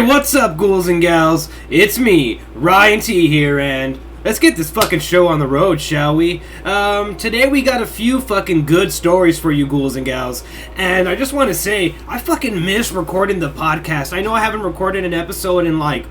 what's up, ghouls and gals? It's me, Ryan T here, and let's get this fucking show on the road, shall we? Today we got a few fucking good stories for you ghouls and gals, and I just want to say, I fucking miss recording the podcast. I know I haven't recorded an episode in like...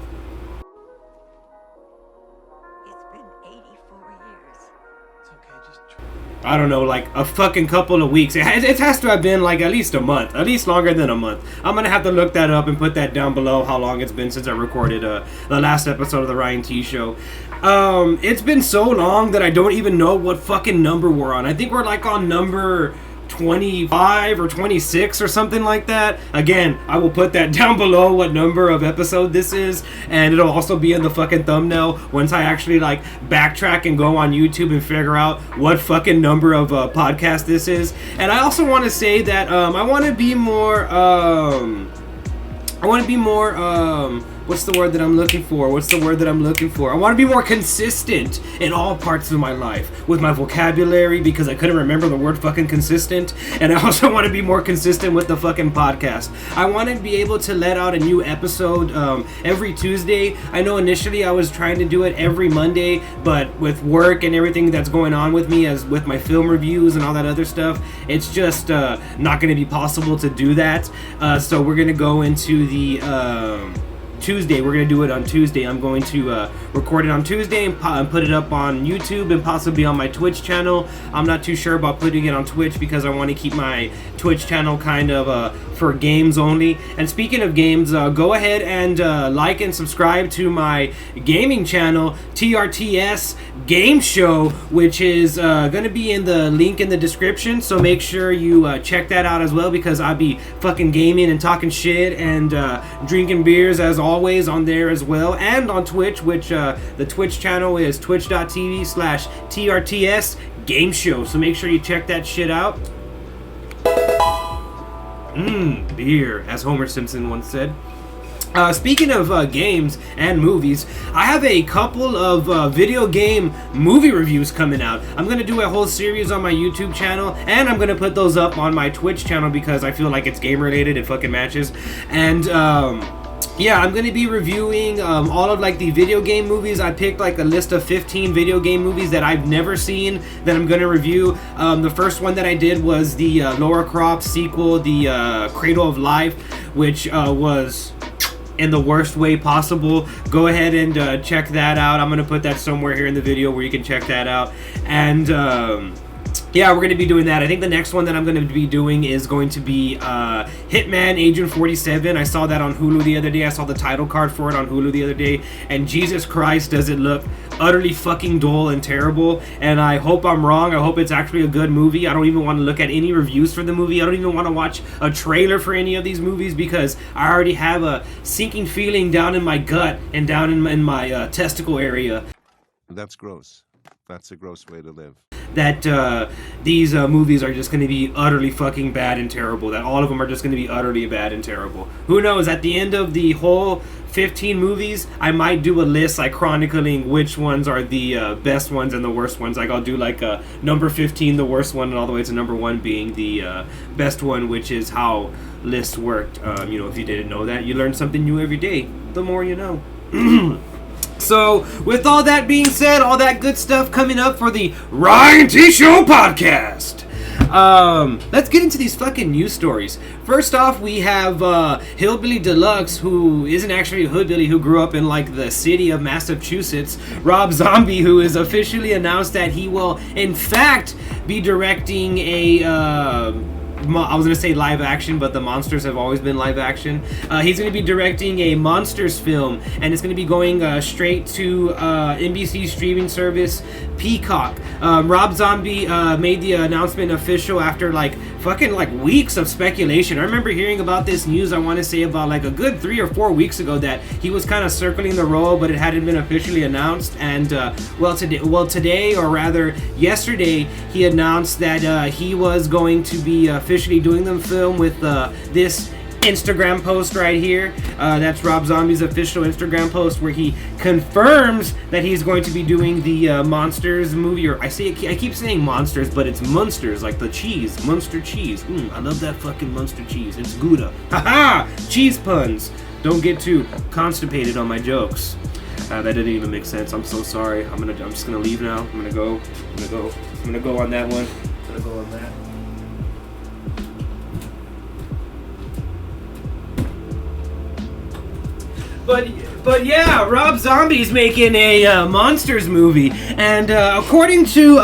I don't know, like a fucking couple of weeks. It has to have been like at least a month, at least longer than a month. I'm gonna have to look that up and put that down below, how long it's been since I recorded the last episode of the Ryan T Show. It's been so long that I don't even know what fucking number we're on. I think we're like on number 25 or 26 or something like that. Again, I will put that down below what number of episode this is, and it'll also be in the fucking thumbnail once I actually like backtrack and go on YouTube and figure out what fucking number of podcast this is. And I also want to say that I want to be more what's the word that I'm looking for? I want to be more consistent in all parts of my life with my vocabulary, because I couldn't remember the word fucking consistent. And I also want to be more consistent with the fucking podcast. I want to be able to let out a new episode every Tuesday. I know initially I was trying to do it every Monday, but with work and everything that's going on with me, as with my film reviews and all that other stuff, it's just not going to be possible to do that. So we're going to go into the... Tuesday. We're going to do it on Tuesday. I'm going to record it on Tuesday and put it up on YouTube and possibly on my Twitch channel. I'm not too sure about putting it on Twitch because I want to keep my Twitch channel kind of for games only. And speaking of games, go ahead and like and subscribe to my gaming channel, TRTS Game Show, which is going to be in the link in the description. So make sure you check that out as well, because I'll be fucking gaming and talking shit and drinking beers as always on there as well, and on Twitch, which the Twitch channel is twitch.tv/TRTS Game Show. So make sure you check that shit out. Beer, as Homer Simpson once said. Speaking of games and movies, I have a couple of video game movie reviews coming out. I'm going to do a whole series on my YouTube channel, and I'm going to put those up on my Twitch channel because I feel like it's game related, it fucking matches. And yeah, I'm going to be reviewing all of like the video game movies. I picked like a list of 15 video game movies that I've never seen that I'm going to review. The first one that I did was the Lara Croft sequel, the Cradle of Life, which was in the worst way possible. Go ahead and check that out. I'm going to put that somewhere here in the video where you can check that out. And yeah, we're going to be doing that. I think the next one that I'm going to be doing is going to be Hitman Agent 47. I saw that on Hulu the other day. I saw the title card for it on Hulu the other day. And Jesus Christ, does it look utterly fucking dull and terrible. And I hope I'm wrong. I hope it's actually a good movie. I don't even want to look at any reviews for the movie. I don't even want to watch a trailer for any of these movies, because I already have a sinking feeling down in my gut and down in my testicle area. That's gross. That's a gross way to live. That these movies are just going to be utterly fucking bad and terrible. That all of them are just going to be utterly bad and terrible. Who knows? At the end of the whole 15 movies, I might do a list like chronicling which ones are the best ones and the worst ones. Like I'll do like number 15, the worst one, and all the way to number 1 being the best one, which is how lists worked. You know, if you didn't know that, you learn something new every day. The more you know. So, with all that being said, all that good stuff coming up for the Ryan T Show Podcast. Let's get into these fucking news stories. First off, we have Hillbilly Deluxe, who isn't actually a hillbilly, who grew up in like the city of Massachusetts. Rob Zombie, who has officially announced that he will, in fact, be directing a... I was going to say live action, but the monsters have always been live action. He's going to be directing a monsters film, and it's going to be going straight to NBC streaming service Peacock. Rob Zombie made the announcement official after like fucking like weeks of speculation. I remember hearing about this news, I want to say about like a good 3 or 4 weeks ago, that he was kind of circling the role, but it hadn't been officially announced. And today, or rather yesterday, he announced that he was going to be officially doing the film with this Instagram post right here. That's Rob Zombie's official Instagram post, where he confirms that he's going to be doing the Monsters movie. Or I keep saying monsters, but it's Munsters, like the cheese, Munster cheese. I love that fucking Munster cheese. It's Gouda. Haha! Cheese puns. Don't get too constipated on my jokes. That didn't even make sense. I'm so sorry. I'm just gonna leave now. I'm gonna go on that one. I'm gonna go on that. But yeah, Rob Zombie's making a Monsters movie, and according to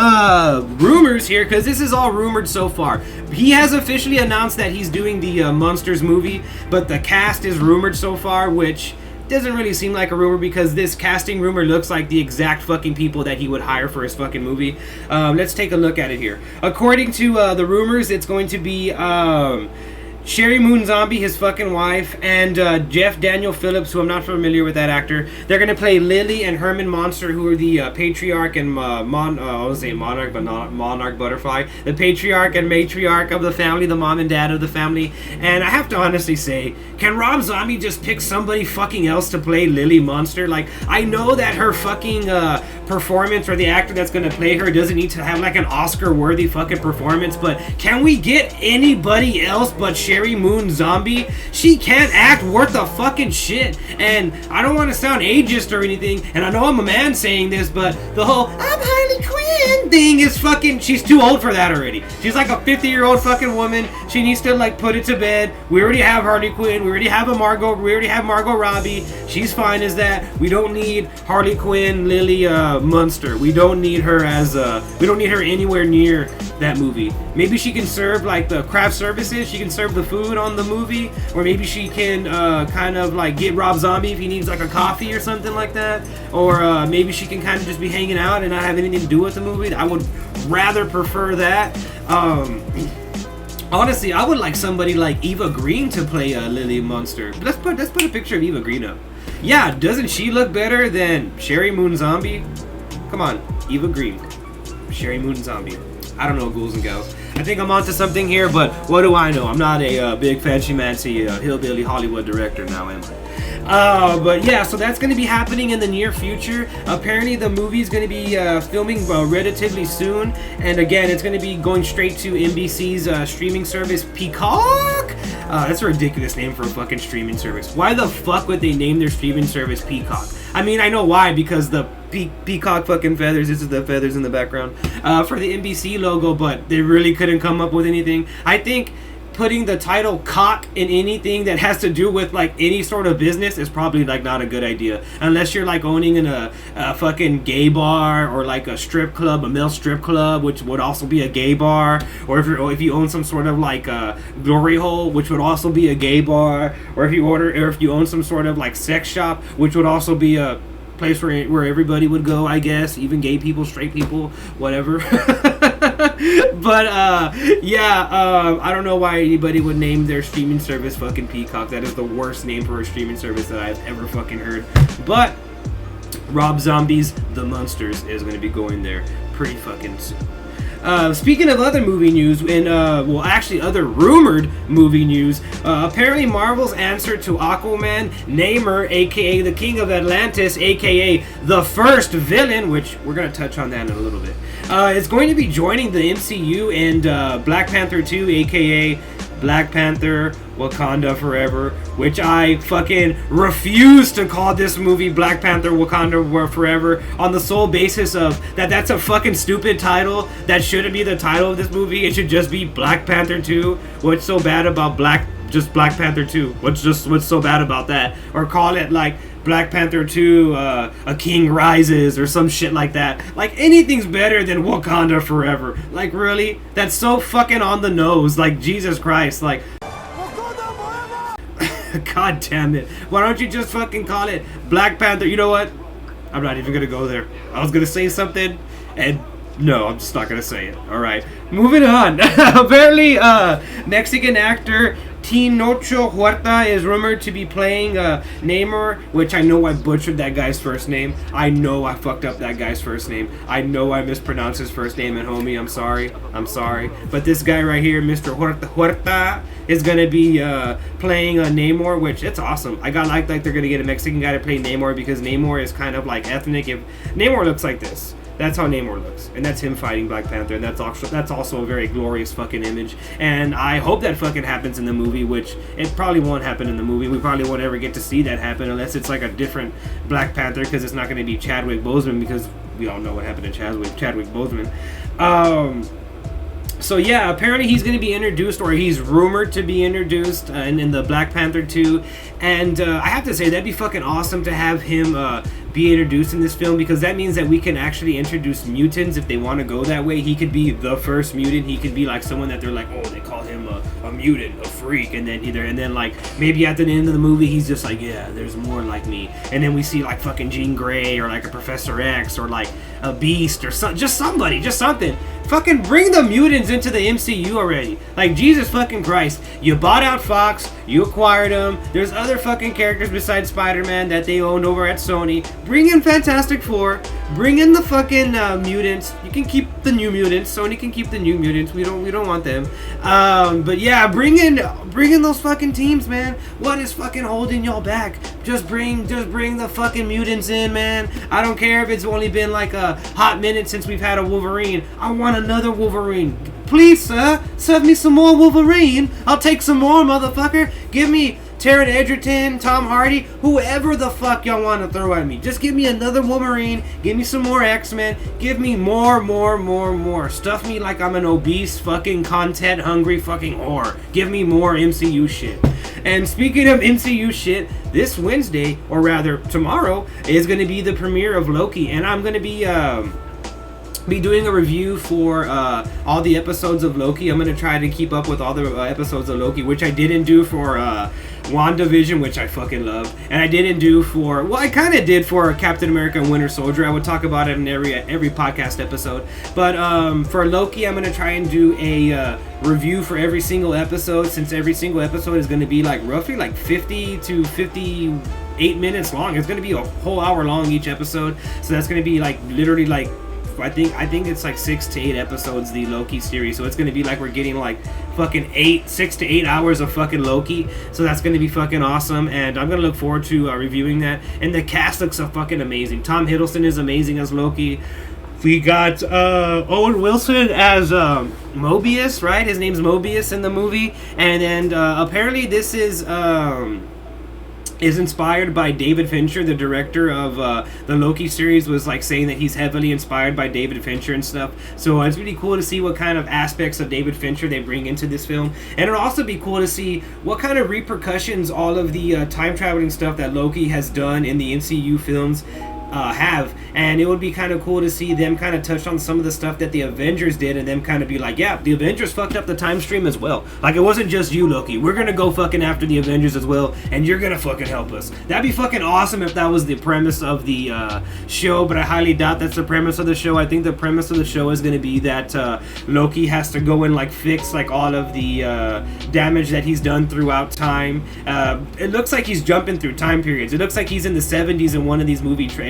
rumors here, because this is all rumored so far, he has officially announced that he's doing the Monsters movie, but the cast is rumored so far, which doesn't really seem like a rumor because this casting rumor looks like the exact fucking people that he would hire for his fucking movie. Let's take a look at it here. According to the rumors, it's going to be Sherry Moon Zombie, his fucking wife, and Jeff Daniel Phillips, who I'm not familiar with that actor. They're gonna play Lily and Herman Monster, who are the patriarch and I was saying monarch, but not monarch butterfly. The patriarch and matriarch of the family, the mom and dad of the family. And I have to honestly say, can Rob Zombie just pick somebody fucking else to play Lily Monster? Like, I know that her fucking performance, or the actor that's gonna play her, doesn't need to have like an Oscar-worthy fucking performance, but can we get anybody else but Sherry Moon Zombie? She can't act worth a fucking shit. And I don't want to sound ageist or anything, and I know I'm a man saying this, but the whole I'm Harley Quinn thing is fucking, she's too old for that already. She's like a 50-year-old fucking woman. She needs to like put it to bed. We already have Harley Quinn. We already have Margot Robbie. She's fine as that. We don't need Harley Quinn, Lily Munster. We don't need her as we don't need her anywhere near that movie. Maybe she can serve like the craft services. She can serve the food on the movie, or maybe she can kind of like get Rob Zombie if he needs like a coffee or something like that, or maybe she can kind of just be hanging out and not have anything to do with the movie. I would rather prefer that. Honestly, I would like somebody like Eva Green to play Lily Munster. Let's put a picture of Eva Green up. Yeah, doesn't she look better than Sherry Moon Zombie? Come on, Eva Green, Sherry Moon Zombie. I don't know, ghouls and gals. I think I'm onto something here, but what do I know? I'm not a big fancy hillbilly Hollywood director now, am I? But yeah, so that's going to be happening in the near future. Apparently the movie's going to be filming relatively soon, and again, it's going to be going straight to NBC's streaming service, Peacock. That's a ridiculous name for a fucking streaming service. Why the fuck would they name their streaming service Peacock? I mean, I know why, because the peacock fucking feathers, this is the feathers in the background, for the NBC logo, but they really couldn't come up with anything. I think putting the title cock in anything that has to do with like any sort of business is probably like not a good idea, unless you're like owning in a fucking gay bar, or like a strip club, a male strip club, which would also be a gay bar, or if you own some sort of like a glory hole, which would also be a gay bar, or if you own some sort of like sex shop, which would also be a place where everybody would go, I guess, even gay people, straight people, whatever. But I don't know why anybody would name their streaming service fucking Peacock. That is the worst name for a streaming service that I've ever fucking heard. But Rob Zombie's The Munsters is going to be going there pretty fucking soon. Speaking of other movie news, and actually other rumored movie news, apparently Marvel's answer to Aquaman, Namor, aka the King of Atlantis, aka the first villain, which we're going to touch on that in a little bit, is going to be joining the MCU and Black Panther 2, aka Black Panther Wakanda Forever, which I fucking refuse to call this movie Black Panther Wakanda Forever on the sole basis of that's a fucking stupid title. That shouldn't be the title of this movie. It should just be Black Panther 2. What's so bad about Black Panther 2? What's so bad about that? Or call it like Black Panther 2, A King Rises, or some shit like that. Like, anything's better than Wakanda Forever. Like, really? That's so fucking on the nose. Like, Jesus Christ. Like, God damn it. Why don't you just fucking call it Black Panther? You know what? I'm not even gonna go there. I was gonna say something, and no, I'm just not gonna say it. Alright. Moving on. Apparently, Mexican actor Tinocho Huerta is rumored to be playing Namor, which I know I butchered that guy's first name. I know I fucked up that guy's first name. I know I mispronounced his first name, and homie, I'm sorry. But this guy right here, Mr. Huerta, is gonna be playing Namor, which it's awesome. I got like they're gonna get a Mexican guy to play Namor, because Namor is kind of like ethnic. If Namor looks like this. That's how Namor looks, and that's him fighting Black Panther, and that's also a very glorious fucking image. And I hope that fucking happens in the movie, which it probably won't happen in the movie. We probably won't ever get to see that happen unless it's like a different Black Panther, because it's not going to be Chadwick Boseman, because we all know what happened to Chadwick Boseman. So yeah, apparently he's going to be introduced, or he's rumored to be introduced in the Black Panther 2. And I have to say, that'd be fucking awesome to have him be introduced in this film, because that means that we can actually introduce mutants if they want to go that way. He could be the first mutant. He could be like someone that they're like, oh, they call him a mutant, a freak, and then like maybe at the end of the movie he's just like, yeah, there's more like me, and then we see like fucking Jean Grey or like a Professor X or like a Beast or just something. Fucking bring the mutants into the MCU already. Like, Jesus fucking Christ. You bought out Fox. You acquired them. There's other fucking characters besides Spider-Man that they owned over at Sony. Bring in Fantastic Four. Bring in the fucking mutants. You can keep the new mutants. Sony can keep the new mutants. We don't want them. But yeah, bring in those fucking teams, man. What is fucking holding y'all back? Just bring the fucking mutants in, man. I don't care if it's only been like a hot minute since we've had a Wolverine. I want another Wolverine. Please, sir, serve me some more Wolverine. I'll take some more, motherfucker. Give me Taron Egerton, Tom Hardy, whoever the fuck y'all want to throw at me. Just give me another Wolverine. Give me some more X-Men. Give me more. Stuff me like I'm an obese, fucking content-hungry fucking whore. Give me more MCU shit. And speaking of MCU shit, this Wednesday, or rather tomorrow, is going to be the premiere of Loki. And I'm going to be doing a review for all the episodes of Loki. I'm going to try to keep up with all the episodes of Loki, which I didn't do for WandaVision, which I fucking love. And I didn't do for, well, I kind of did for Captain America and Winter Soldier. I would talk about it in every podcast episode. But for Loki, I'm going to try and do a review for every single episode, since every single episode is going to be like roughly like 50 to 58 minutes long. It's going to be a whole hour long each episode. So that's going to be like literally like, I think it's like 6 to 8 episodes, the Loki series. So it's going to be like we're getting like fucking 6 to 8 hours of fucking Loki. So that's going to be fucking awesome. And I'm going to look forward to reviewing that. And the cast looks so fucking amazing. Tom Hiddleston is amazing as Loki. We got Owen Wilson as Mobius, right? His name's Mobius in the movie. And then apparently this is inspired by David Fincher, the director of the Loki series, was like saying that he's heavily inspired by David Fincher and stuff. So it's really cool to see what kind of aspects of David Fincher they bring into this film. And it'll also be cool to see what kind of repercussions all of the time traveling stuff that Loki has done in the MCU films have. And it would be kind of cool to see them kind of touch on some of the stuff that the Avengers did, and them kind of be like, yeah, the Avengers fucked up the time stream as well. Like, it wasn't just you, Loki. We're gonna go fucking after the Avengers as well, and you're gonna fucking help us. That'd be fucking awesome if that was the premise of the show, but I highly doubt that's the premise of the show. I think the premise of the show is gonna be that Loki has to go and like fix like all of the damage that he's done throughout time. It looks like he's jumping through time periods. It looks like he's in the 70s in one of these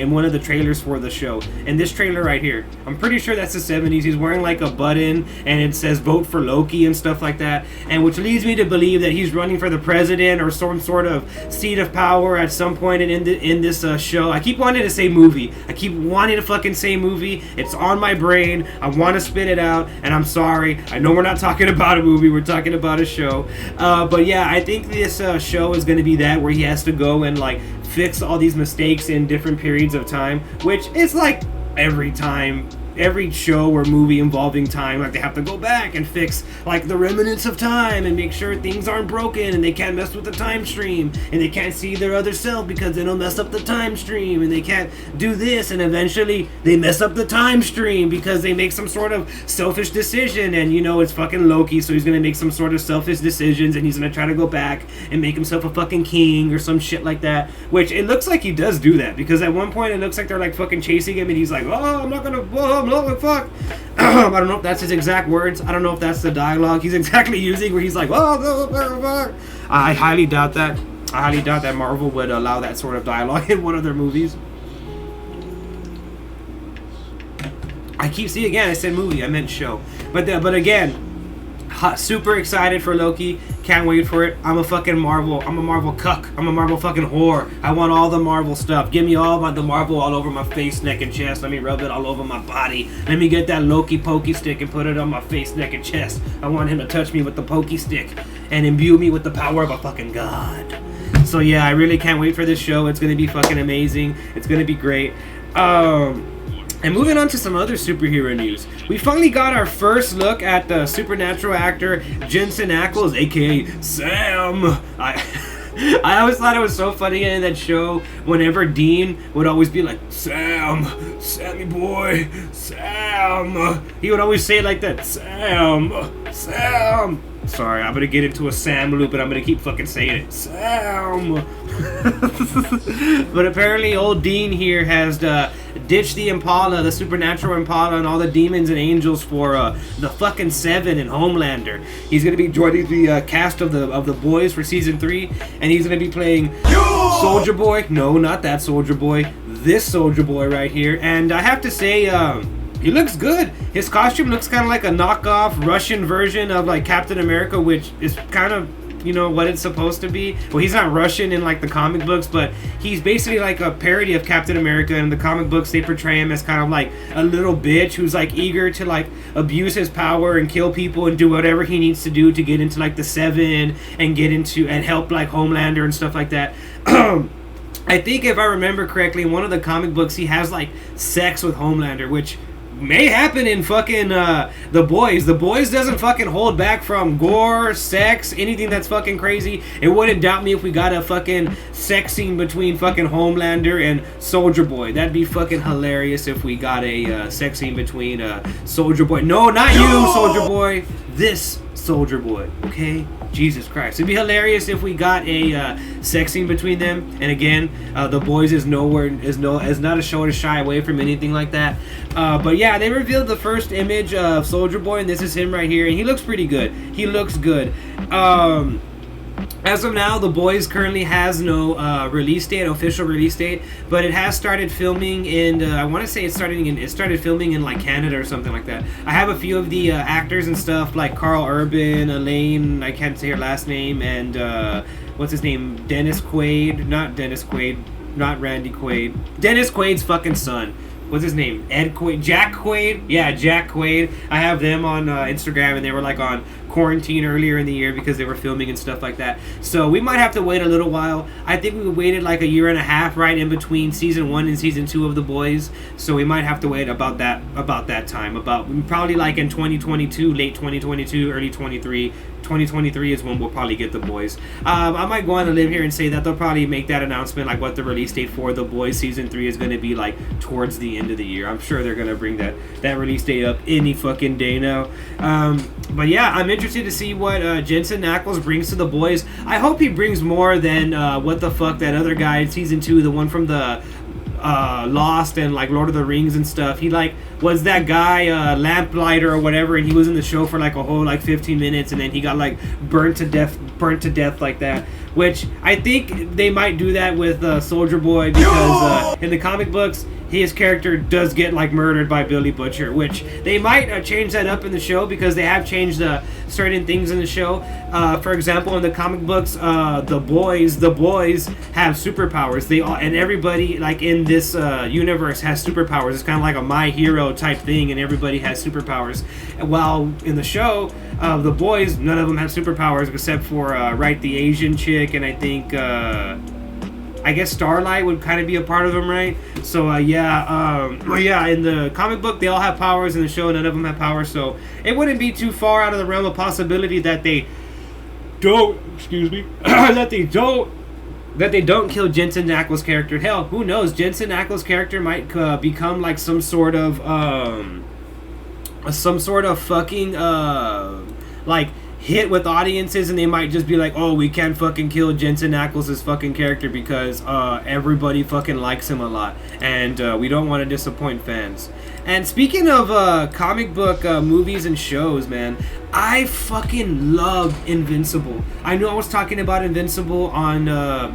in one of the trailers for the show. In this trailer right here, I'm pretty sure that's the 70s. He's wearing like a button and it says vote for Loki and stuff like that, and which leads me to believe that he's running for the president or some sort of seat of power at some point in this show. I keep wanting to say movie. I keep wanting to fucking say movie. It's on my brain. I want to spit it out, and I'm sorry. I know we're not talking about a movie. We're talking about a show. But yeah, I think this show is going to be that, where he has to go and like fix all these mistakes in different periods of time, which is like every show or movie involving time, like they have to go back and fix like the remnants of time and make sure things aren't broken, and they can't mess with the time stream, and they can't see their other self because they don't mess up the time stream, and they can't do this, and eventually they mess up the time stream because they make some sort of selfish decision. And you know, it's fucking Loki, so he's gonna make some sort of selfish decisions, and he's gonna try to go back and make himself a fucking king or some shit like that, which it looks like he does do that, because at one point it looks like they're like fucking chasing him, and he's like, oh, I'm not gonna, whoa, fuck. I don't know if that's his exact words. I don't know if that's the dialogue he's exactly using, where he's like, oh, I highly doubt that. I highly doubt that Marvel would allow that sort of dialogue in one of their movies. I said movie, I meant show. But again, super excited for Loki. Can't wait for it. I'm a Marvel cuck. I'm a Marvel fucking whore. I want all the Marvel stuff. Give me the Marvel all over my face, neck, and chest. Let me rub it all over my body. Let me get that Loki pokey stick and put it on my face, neck, and chest. I want him to touch me with the pokey stick and imbue me with the power of a fucking god. So yeah, I really can't wait for this show. It's gonna be fucking amazing. It's gonna be great. And moving on to some other superhero news. We finally got our first look at the supernatural actor Jensen Ackles, aka Sam. I always thought it was so funny in that show whenever Dean would always be like, Sammy boy, Sam. He would always say it like that, Sam. Sorry, I'm gonna get into a Sam loop and I'm gonna keep fucking saying it, Sam. But apparently old Dean here has ditched the Impala, the supernatural Impala, and all the demons and angels for the fucking Seven and Homelander. He's gonna be joining the cast of the Boys for season 3, and he's gonna be playing Soldier Boy. No, not that Soldier Boy. This Soldier Boy right here. And I have to say, he looks good. His costume looks kind of like a knockoff Russian version of like Captain America, which is kind of, you know, what it's supposed to be. Well, he's not Russian in like the comic books, but he's basically like a parody of Captain America. In the comic books, they portray him as kind of like a little bitch who's like eager to like abuse his power and kill people and do whatever he needs to do to get into like the Seven and get into and help like Homelander and stuff like that. I think if I remember correctly, in one of the comic books, he has like sex with Homelander, which may happen in fucking The Boys. The Boys doesn't fucking hold back from gore, sex, anything that's fucking crazy. It wouldn't doubt me if we got a fucking sex scene between fucking Homelander and Soldier Boy. That'd be fucking hilarious if we got a sex scene between Soldier Boy. No, not you, Soldier Boy. This Soldier Boy, okay? Jesus Christ. It'd be hilarious if we got a sex scene between them. And again, The Boys is not a show to shy away from anything like that. But yeah, they revealed the first image of Soldier Boy, and this is him right here, and he looks pretty good. He looks good. As of now, The Boys currently has no official release date, but it has started filming in, I want to say it started filming in like Canada or something like that. I have a few of the actors and stuff, like Carl Urban, Elaine, I can't say her last name, and what's his name, not Randy Quaid, Dennis Quaid's fucking son. What's his name? Ed Quaid? Jack Quaid? Yeah, Jack Quaid. I have them on Instagram, and they were like on quarantine earlier in the year because they were filming and stuff like that. So we might have to wait a little while. I think we waited like a year and a half right in between season 1 and season 2 of The Boys. So we might have to wait about that time. Probably like in 2022, late 2022, early 2023. 2023 is when we'll probably get The Boys. I might go on a limb here and say that they'll probably make that announcement, like what the release date for The Boys season 3 is going to be like towards the end of the year. I'm sure they're going to bring that release date up any fucking day now. But yeah, I'm interested to see what Jensen Ackles brings to The Boys. I hope he brings more than what the fuck that other guy in season 2, the one from the Lost and like Lord of the Rings and stuff. He like was that guy Lamplighter or whatever, and he was in the show for like a whole like 15 minutes, and then he got like burnt to death like that. Which I think they might do that with Soldier Boy, because in the comic books his character does get like murdered by Billy Butcher, which they might change that up in the show, because they have changed certain things in the show. For example, in the comic books, the boys have superpowers. And everybody like in this universe has superpowers. It's kind of like a My Hero type thing, and everybody has superpowers. While in the show, the boys, none of them have superpowers except for the Asian chick, and I guess Starlight would kind of be a part of them, right? So, in the comic book, they all have powers. In the show, none of them have powers. So, it wouldn't be too far out of the realm of possibility that they don't, that they don't kill Jensen Ackles' character. Hell, who knows? Jensen Ackles' character might become like some sort of fucking, like, hit with audiences, and they might just be like, oh, we can't fucking kill Jensen Ackles' fucking character because everybody fucking likes him a lot, and we don't want to disappoint fans. And speaking of comic book movies and shows, man, I fucking love Invincible. I know I was talking about Invincible on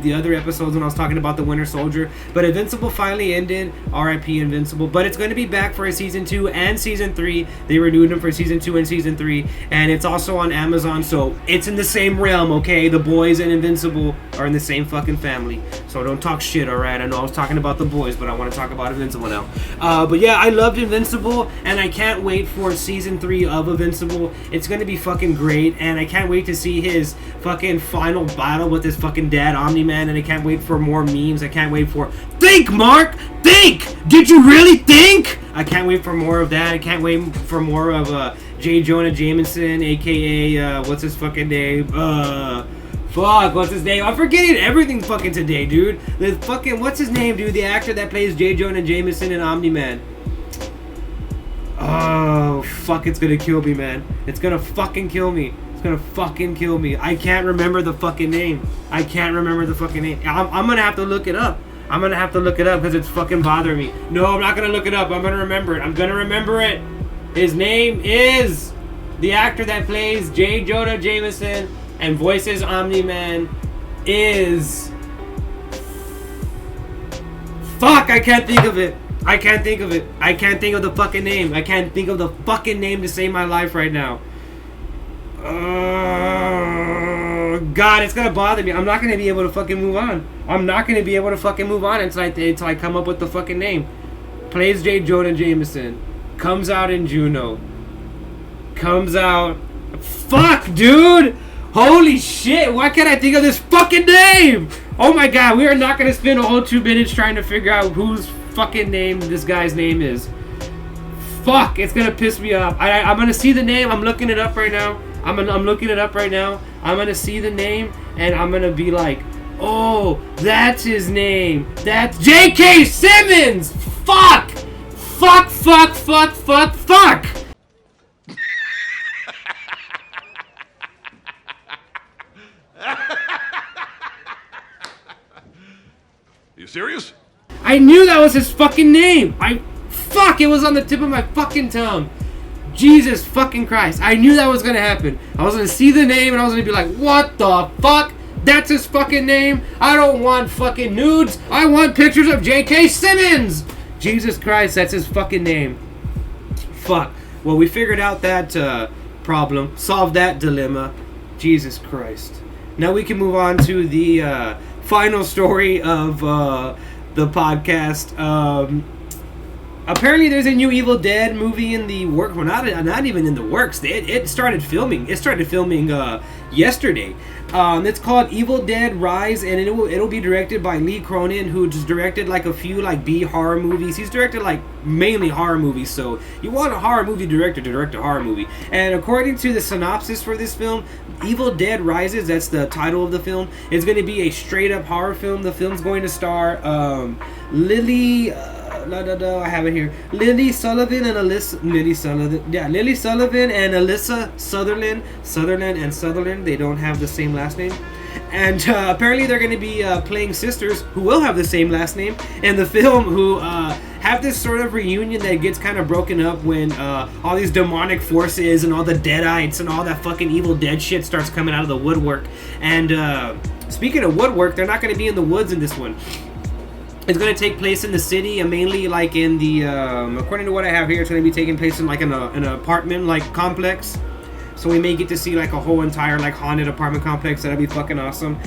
the other episodes when I was talking about the Winter Soldier, but Invincible finally ended. R.I.P. Invincible. But it's going to be back for a season 2 and season 3. They renewed them for season 2 and season 3, and it's also on Amazon Amazon, so it's in the same realm, okay? The Boys and Invincible are in the same fucking family. So don't talk shit, alright? I know I was talking about The Boys, but I want to talk about Invincible now. But yeah, I loved Invincible, and I can't wait for season 3 of Invincible. It's gonna be fucking great, and I can't wait to see his fucking final battle with his fucking dad, Omni-Man, and I can't wait for more memes. I can't wait for... Think, Mark! Think! Did you really think? I can't wait for more of that. I can't wait for more of J. Jonah Jameson, aka what's his fucking name? What's his name? I'm forgetting everything fucking today, dude. The fucking what's his name, dude? The actor that plays J. Jonah Jameson in Omni-Man. Oh fuck! It's gonna kill me, man. It's gonna fucking kill me. It's gonna fucking kill me. I can't remember the fucking name. I'm gonna have to look it up. I'm gonna have to look it up because it's fucking bothering me. No, I'm not gonna look it up. I'm gonna remember it. I'm gonna remember it. His name is the actor that plays J. Jonah Jameson and voices Omni-Man is... Fuck, I can't think of it. I can't think of it. I can't think of the fucking name. I can't think of the fucking name to save my life right now. God, it's gonna bother me. I'm not gonna be able to fucking move on. I'm not gonna be able to fucking move on until I come up with the fucking name. Plays J. Jonah Jameson. Comes out in Juno. Comes out... Fuck, dude! Holy shit, why can't I think of this fucking name? Oh my god, we are not gonna spend a whole 2 minutes trying to figure out whose fucking name this guy's name is. Fuck, it's gonna piss me off. I'm gonna see the name. I'm looking it up right now. I'm looking it up right now. I'm gonna see the name, and I'm gonna be like, oh, that's his name. That's J.K. Simmons! Fuck! Fuck, fuck, fuck, fuck, fuck! You serious? I knew that was his fucking name! Fuck, it was on the tip of my fucking tongue. Jesus fucking Christ. I knew that was gonna happen. I was gonna see the name and I was gonna be like, what the fuck? That's his fucking name? I don't want fucking nudes. I want pictures of J.K. Simmons! Jesus Christ, that's his fucking name. Fuck. Well, we figured out that problem. Solved that dilemma. Jesus Christ. Now we can move on to the final story of the podcast. Apparently there's a new Evil Dead movie in the works. Well, not even in the works. It started filming. It started filming yesterday. It's called Evil Dead Rise, and it'll be directed by Lee Cronin, who just directed like a few like B horror movies. He's directed like mainly horror movies, so you want a horror movie director to direct a horror movie. And according to the synopsis for this film, Evil Dead Rises, that's the title of the film, is going to be a straight up horror film. The film's going to star Lily. I have it here. Lily Sullivan and Alyssa Sutherland. They don't have the same last name. And apparently they're going to be playing sisters who will have the same last name in the film, who have this sort of reunion that gets kind of broken up when all these demonic forces and all the Deadites and all that fucking Evil Dead shit starts coming out of the woodwork. And speaking of woodwork, they're not going to be in the woods in this one. It's going to take place in the city, and mainly like in the, according to what I have here, it's going to be taking place in like an apartment like complex. So we may get to see like a whole entire like haunted apartment complex. That'd be fucking awesome.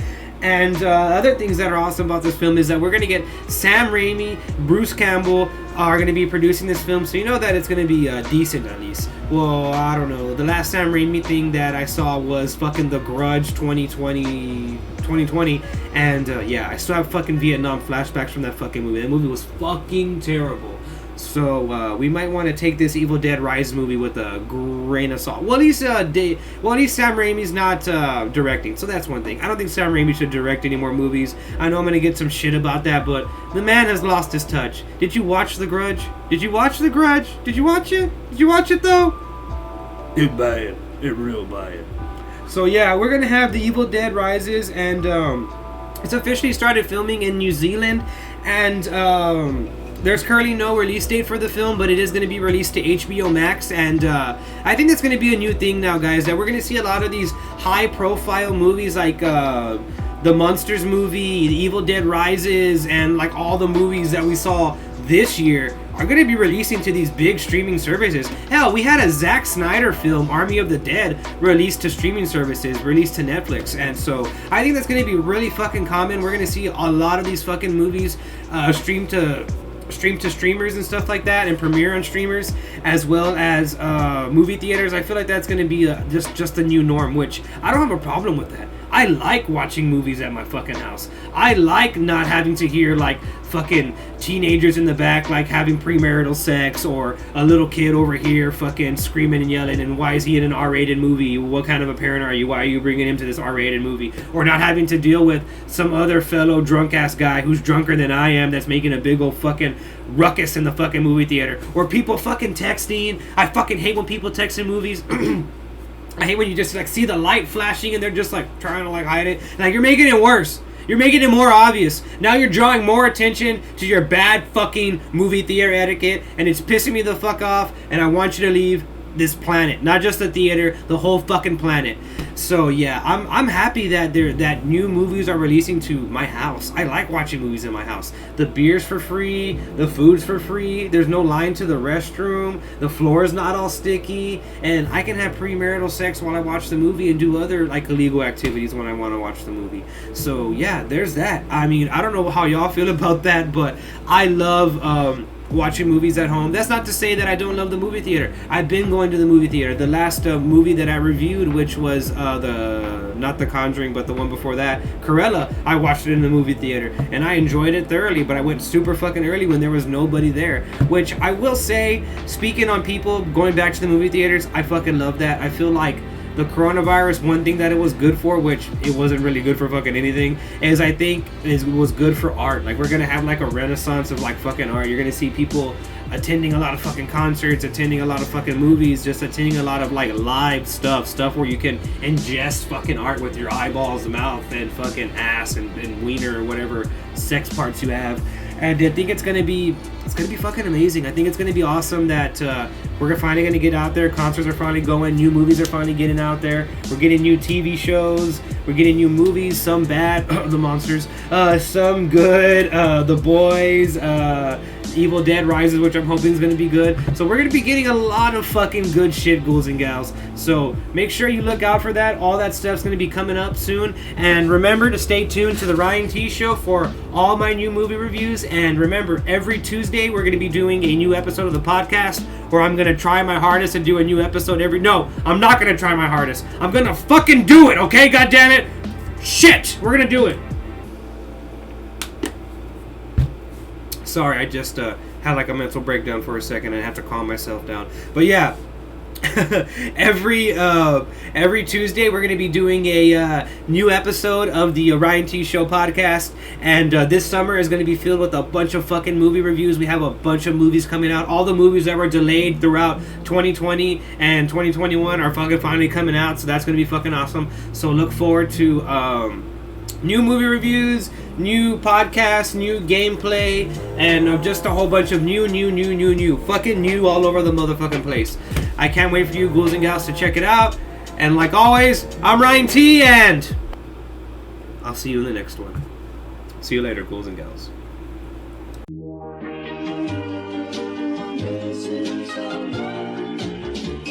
And other things that are awesome about this film is that we're going to get Sam Raimi, Bruce Campbell are going to be producing this film. So you know that it's going to be decent at least. Well, I don't know. The last Sam Raimi thing that I saw was fucking The Grudge 2020. And yeah, I still have fucking Vietnam flashbacks from that fucking movie. That movie was fucking terrible. So we might want to take this Evil Dead Rise movie with a grain of salt. Well, at least Sam Raimi's not directing, so that's one thing. I don't think Sam Raimi should direct any more movies. I know I'm gonna get some shit about that, but the man has lost his touch. Did you watch The Grudge? Did you watch The Grudge? Did you watch it? Did you watch it though? It bad. It real bad. So yeah, we're gonna have the Evil Dead Rises, and it's officially started filming in New Zealand, and there's currently no release date for the film, but it is going to be released to HBO Max, and I think that's going to be a new thing now, guys, that we're going to see a lot of these high-profile movies like the Monsters movie, the Evil Dead Rises, and like all the movies that we saw this year are going to be releasing to these big streaming services. Hell, we had a Zack Snyder film, Army of the Dead, released to streaming services, released to Netflix. And so I think that's going to be really fucking common. We're going to see a lot of these fucking movies stream to streamers and stuff like that, and premiere on streamers, as well as movie theaters. I feel like that's going to be just the new norm, which I don't have a problem with that. I like watching movies at my fucking house. I like not having to hear like fucking teenagers in the back like having premarital sex, or a little kid over here fucking screaming and yelling, and why is he in an R-rated movie? What kind of a parent are you? Why are you bringing him to this R-rated movie? Or not having to deal with some other fellow drunk ass guy who's drunker than I am that's making a big old fucking ruckus in the fucking movie theater. Or people fucking texting. I fucking hate when people text in movies. I hate when you just like see the light flashing and they're just like trying to like hide it. Like, you're making it worse. You're making it more obvious. Now you're drawing more attention to your bad fucking movie theater etiquette, and it's pissing me the fuck off, and I want you to leave this planet. Not just the theater, the whole fucking planet. So yeah, I'm happy that that new movies are releasing to my house. I like watching movies in my house. The beer's for free, the food's for free, there's no line to the restroom, the floor is not all sticky, and I can have premarital sex while I watch the movie and do other like illegal activities when I want to watch the movie. So yeah, there's that. I mean, I don't know how y'all feel about that, but I love watching movies at home. That's not to say that I don't love the movie theater. I've been going to the movie theater. The last movie that I reviewed, which was not The Conjuring, but the one before that, Cruella, I watched it in the movie theater, and I enjoyed it thoroughly, but I went super fucking early when there was nobody there, which I will say, speaking on people going back to the movie theaters, I fucking love that. I feel like the coronavirus, one thing that it was good for, which it wasn't really good for fucking anything, is I think it was good for art. Like, we're gonna have like a renaissance of like fucking art. You're gonna see people attending a lot of fucking concerts, attending a lot of fucking movies, just attending a lot of like live stuff where you can ingest fucking art with your eyeballs, mouth, and fucking ass and wiener or whatever sex parts you have. And I think it's gonna be fucking amazing. I think it's gonna be awesome that we're finally gonna get out there. Concerts are finally going. New movies are finally getting out there. We're getting new TV shows. We're getting new movies. Some bad, The Monsters. Some good, The Boys. Evil Dead Rises, which I'm hoping is going to be good. So we're going to be getting a lot of fucking good shit, ghouls and gals. So make sure you look out for that. All that stuff's going to be coming up soon. And remember to stay tuned to the Ryan T Show for all my new movie reviews. And remember, every Tuesday we're going to be doing a new episode of the podcast, where I'm going to try my hardest and do a new episode every... No, I'm not going to try my hardest. I'm going to fucking do it, okay? God damn it. Shit, we're going to do it. Sorry, I just had like a mental breakdown for a second and I have to calm myself down. But yeah, every Tuesday we're going to be doing a new episode of the Ryan T Show podcast. And this summer is going to be filled with a bunch of fucking movie reviews. We have a bunch of movies coming out. All the movies that were delayed throughout 2020 and 2021 are fucking finally coming out. So that's going to be fucking awesome. So look forward to new movie reviews, new podcasts, new gameplay, and just a whole bunch of new, fucking new all over the motherfucking place. I can't wait for you ghouls and gals to check it out. And like always, I'm Ryan T, and I'll see you in the next one. See you later, ghouls and gals.